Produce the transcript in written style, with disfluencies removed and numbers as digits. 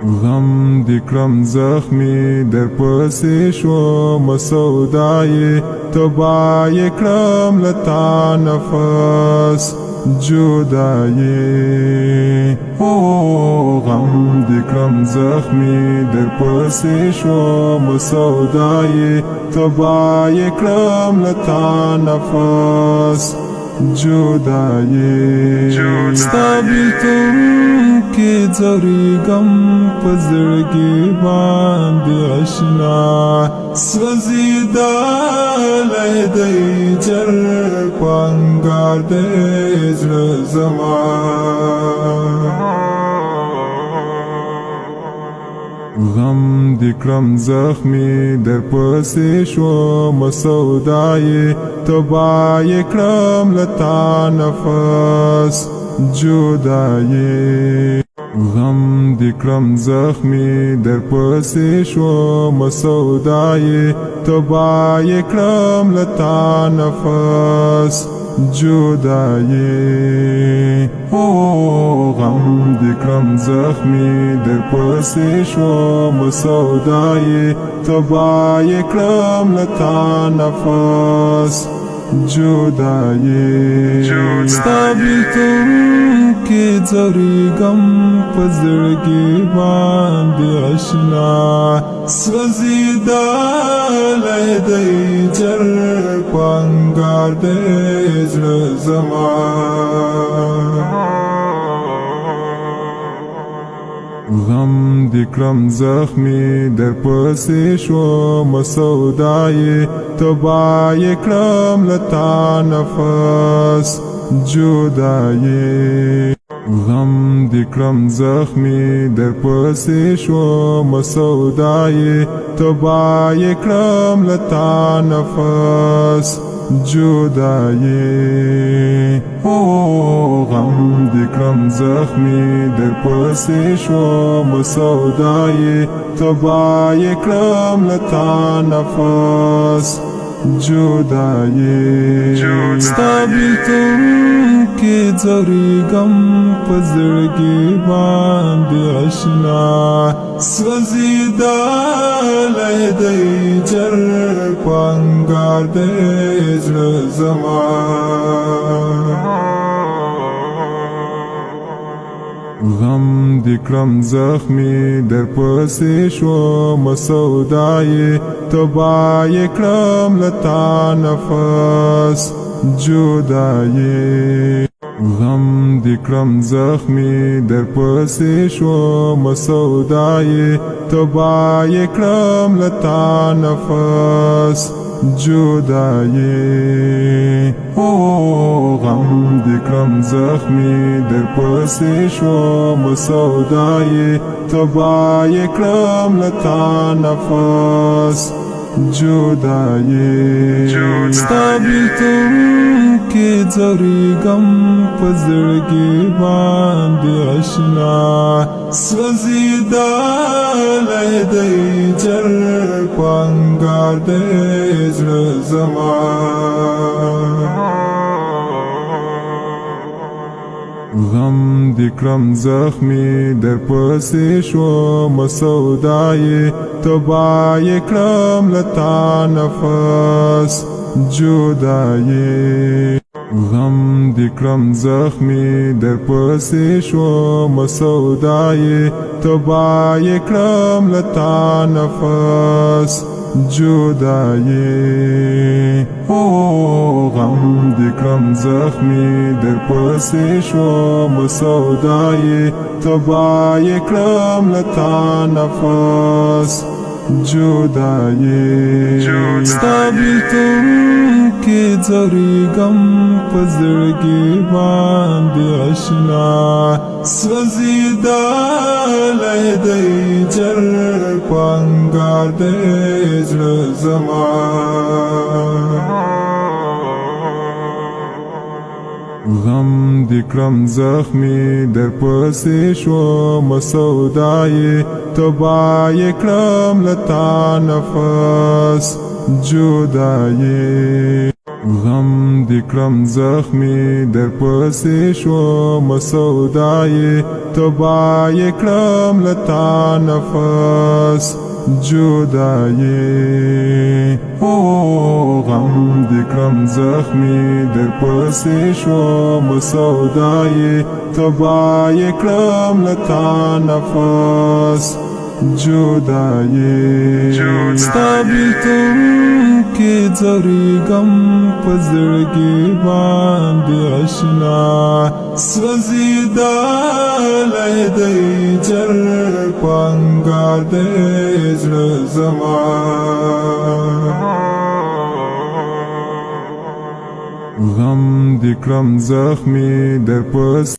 غم دی کرم زخمی در پسی شوم سودای تبای کرم لتا نفس جدایی غم دی کرم زخمی در پسی شوم سودای تبای کرم لتا نفس جدایی ستابیتم کی زریگم پزرگی باندې آشنا سوزیدالی دی جر پانگار دی زړه زما غم دی کرم زخمی در پسی شوم سودای تبای کرم لتا نفس جدایی غم دی کرم زخمی در پسی شوم سودای تبای کرم لتا نفس جدایی غم دی کرم زخمی در پسی شوم سودای تبای کرم لتا نفس جدایی ستابیتم کی زریگم پزرگی باندې آشنا سوزیدالی دی جر پانگار دی زړه زما غم دی کرم زخمی در پسی شوم سودای تبای کرم لتا نفس جدایی غم دی کرم زخمی در پسی شوم سودای تبای کرم لتا نفس جدایی غم دی کرم زخمی در پسی شوم سودای تبای کرم لتا نفس جدایی ستابیتم کی زریگم پزرگی باندې آشنا سوزیدالی دی جر پانگار دی زړه زما غم دی کرم زخمی در پسی شوم سودای تبای کرم لتا نفس جدایی غم دی کرم زخمی در پسی شوم سودای تبای کرم لتا نفس جدایی غم دی کرم زخمی در پسی شوم سودای تبای کرم لتا نفس جدایی ستابیتم کی زریگم پزرگی باندې آشنا سوزیدالی دی جر پانگار دی زړه زما غم دی کرم زخمی در پسی شوم سودای تبای کرم لتا نفس جدایی غم دی کرم زخمی در پسی شوم سودای تبای کرم لتا نفس جدایی غم دی کرم زخمی در پسی شوم سودای تبای کرم لتا نفس جدایی ستابیتم کی زریگم پزرگی باندې آشنا سوزیدالی دی جر پانگار دی زړه زما غم دی کرم زخمی در پسی شوم سودای تبای کرم لتا نفس جدایی غم دې کړم زخمي در پسې شوم سودایې تبا یې کړم له تا نفس جدایې غم دې کړم زخمي در پسې شوم سودایې تبا یې کړم له تا نفس جدایې ستا بیلتون کې ځورېږم په زړګي باندې اشنا سوځېدلی دی جر په انګار دی زړه زما غم دې کړم زخمي در پسې